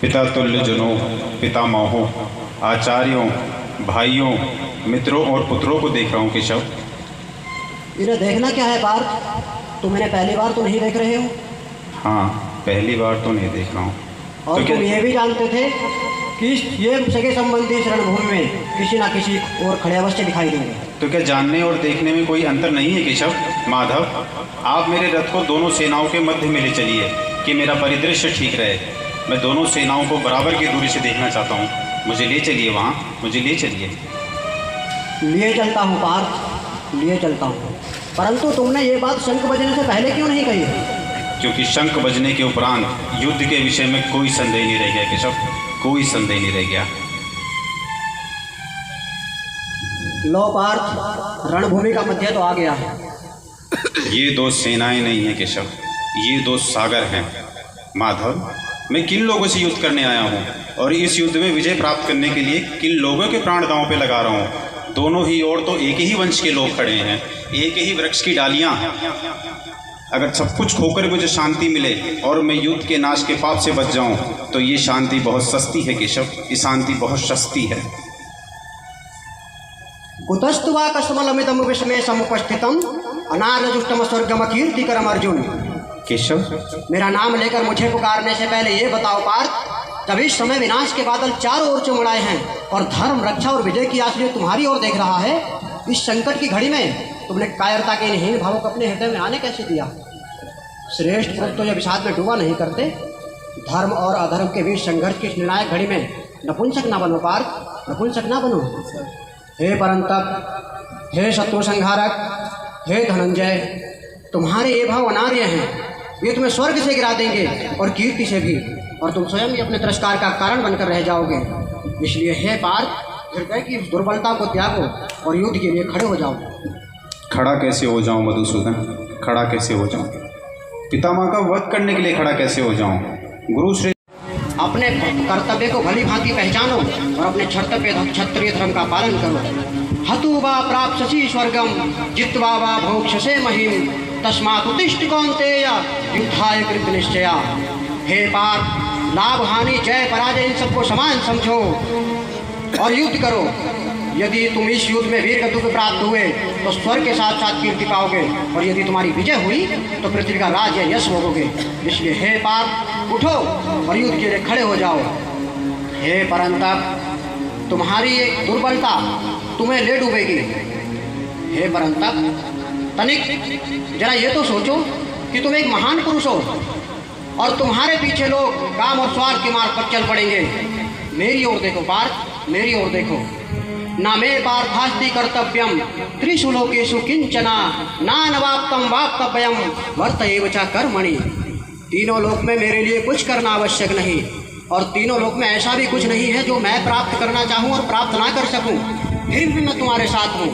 पिता तुल्य जनों, पितामहों, आचार्यों, भाइयों, मित्रों और पुत्रों को देख रहा हूँ केशव। इन्हें देखना क्या है पार्थ? तुम इन्हें पहली बार तो नहीं देख रहे हो? हाँ, पहली बार तो नहीं देख रहा हूँ। और तो तुम ये भी जानते थे कि ये सगे संबंधी इस रणभूमि में किसी ना किसी और खड़े अवश्य दिखाई देंगे। तो क्या जानने और देखने में कोई अंतर नहीं है केशव? माधव, आप मेरे रथ को दोनों सेनाओं के मध्य में ले चलिए कि मेरा परिदृश्य ठीक रहे। मैं दोनों सेनाओं को बराबर की दूरी से देखना चाहता हूँ। मुझे ले चलिए वहाँ, मुझे ले चलिए। लिए चलता हूँ पार्थ, लिए चलता हूँ, परंतु तुमने ये बात शंख बजने से पहले क्यों नहीं कही? क्योंकि शंख बजने के उपरांत युद्ध के विषय में कोई संदेह नहीं रह गया केशव, कोई संदेह नहीं रह गया। लो पार्थ, रणभूमि का मध्य तो आ गया है। ये दो सेनाएं नहीं हैं केशव, ये दो सागर हैं। माधव, मैं किन लोगों से युद्ध करने आया हूँ और इस युद्ध में विजय प्राप्त करने के लिए किन लोगों के प्राण दांव पे लगा रहा हूँ। दोनों ही ओर तो एक ही वंश के लोग खड़े हैं, एक ही वृक्ष की डालियाँ। अगर सब कुछ खोकर मुझे शांति मिले और मैं युद्ध के नाश के पाप से बच जाऊं तो ये शांति बहुत सस्ती है केशव, ये शांति बहुत सस्ती है। कुतस्तु वा कस्मलमिदं विस्मये समुपस्थितम् अनार्यजुष्टम स्वर्गम कीर्तिकरम अर्जुन। केशव, मेरा नाम लेकर मुझे पुकारने से पहले ये बताओ पार्थ, जब इस समय विनाश के बादल चारों ओर चमड़ाए हैं और धर्म, रक्षा और विजय की आस लिए तुम्हारी ओर देख रहा है, इस संकट की घड़ी में तुमने कायरता के हीन भावों को अपने हृदय में आने कैसे दिया? श्रेष्ठ पुरुष तो जब विषाद में डूबा नहीं करते। धर्म और अधर्म के बीच संघर्ष की निर्णायक घड़ी में नपुंसक ना बनो पार्थ, नपुंसक ना बनो। हे परंतप, हे शत्रु संहारक, हे धनंजय, तुम्हारे ये भाव अनार्य हैं, ये तुम्हें स्वर्ग से गिरा देंगे और कीर्ति से भी, और तुम स्वयं ही अपने तिरस्कार का कारण बनकर रह जाओगे। इसलिए हे पार्थ, हृदय की दुर्बलता को त्यागो और युद्ध के लिए खड़े हो जाओ। खड़ा कैसे हो जाऊं मधुसूदन, खड़ा कैसे हो जाऊं? पितामह का वध करने के लिए खड़ा कैसे हो जाऊं? गुरु श्री अपने कर्तव्य को भली भांति पहचानो और अपने क्षत्रिय धर्म का पालन करो। हतु वा प्राप्स्यसि स्वर्गम जित्वा वा भोक्ष्यसे महिम तस्मात् उत्तिष्ठ कौन्तेय युद्धाय कृत निश्चया। हे पार्थ, लाभ हानि जय पराजय इन सबको समान समझो और युद्ध करो। यदि तुम इस युद्ध में वीर गति को प्राप्त हुए तो स्वर्ग के साथ साथ कीर्ति पाओगे, और यदि तुम्हारी विजय हुई तो पृथ्वी का राज या यश भोगोगे। इसलिए हे पार्थ, उठो और युद्ध के लिए खड़े हो जाओ। हे परंतप, तुम्हारी एक दुर्बलता तुम्हें ले डूबेगी। हे परंतप, तनिक जरा ये तो सोचो कि तुम एक महान पुरुष हो और तुम्हारे पीछे लोग काम और स्वार्थ के मार्ग पर चल पड़ेंगे। मेरी ओर देखो पार्थ, मेरी ओर देखो। न मे पार्थास्ति कर्तव्यम त्रिषु लोकेषु किंचना नानवाप्तम वाप्तव्यम वर्त एव च कर्मणि। तीनों लोक में मेरे लिए कुछ करना आवश्यक नहीं, और तीनों लोक में ऐसा भी कुछ नहीं है जो मैं प्राप्त करना चाहूँ और प्राप्त ना कर सकूँ। फिर भी मैं तुम्हारे साथ हूँ,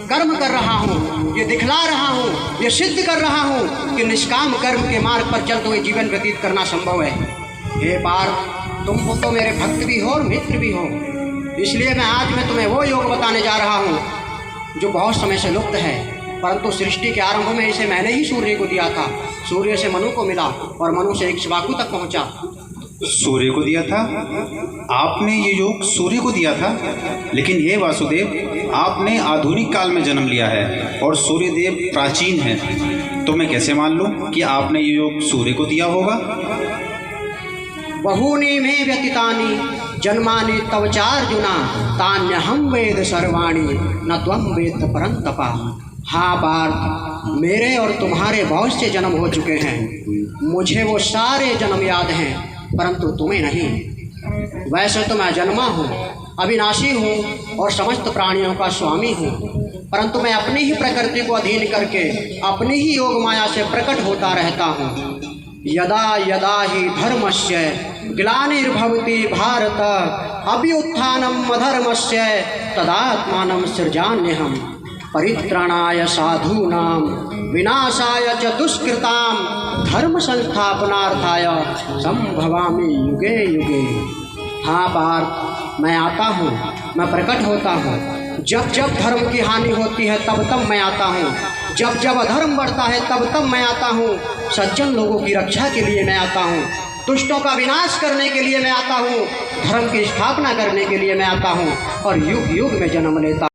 कर्म कर रहा हूँ, ये दिखला रहा हूँ, ये सिद्ध कर रहा हूँ कि निष्काम कर्म के मार्ग पर चलते हुए जीवन व्यतीत करना संभव है। हे पार्थ, तुम तो मेरे भक्त भी हो और मित्र भी हो। इसलिए मैं तुम्हें वो योग बताने जा रहा हूँ जो बहुत समय से लुप्त है, परंतु सृष्टि के आरंभ में इसे मैंने ही सूर्य को दिया था। सूर्य से मनु को मिला और मनु से इक्ष्वाकु तक पहुँचा। सूर्य को दिया था? आपने ये योग सूर्य को दिया था? लेकिन हे वासुदेव, आपने आधुनिक काल में जन्म लिया है और सूर्यदेव प्राचीन है, तो मैं कैसे मान लूँ कि आपने ये योग सूर्य को दिया होगा? बहूनि मे व्यतीतानि जन्मानि तव चार्जुना तान्यहं वेद सर्वाणि न त्वं वेद परंतपा। हाँ पार्थ, मेरे और तुम्हारे बहुत से जन्म हो चुके हैं। मुझे वो सारे जन्म याद हैं, परंतु तुम्हें नहीं। वैसे तो मैं जन्मा हूँ, अविनाशी हूँ और समस्त प्राणियों का स्वामी हूँ, परंतु मैं अपनी ही प्रकृति को अधीन करके अपनी ही योग माया से प्रकट होता रहता हूँ। यदा यदा ही धर्मस्य ग्लानिर्भवति भारत अभ्युत्थानम् अधर्मस्य तदात्मानं सृजाम्यहम् परित्राणाय साधूनां विनाशाय च दुष्कृतां धर्म संस्थापनार्थाय संभवामि युगे युगे। हाँ पार्थ, मैं आता हूँ, मैं प्रकट होता हूँ। जब जब धर्म की हानि होती है तब तब मैं आता हूँ, जब जब अधर्म बढ़ता है तब तब मैं आता हूँ। सज्जन लोगों की रक्षा के लिए मैं आता हूँ, दुष्टों का विनाश करने के लिए मैं आता हूँ, धर्म की स्थापना करने के लिए मैं आता हूँ और युग युग में जन्म लेता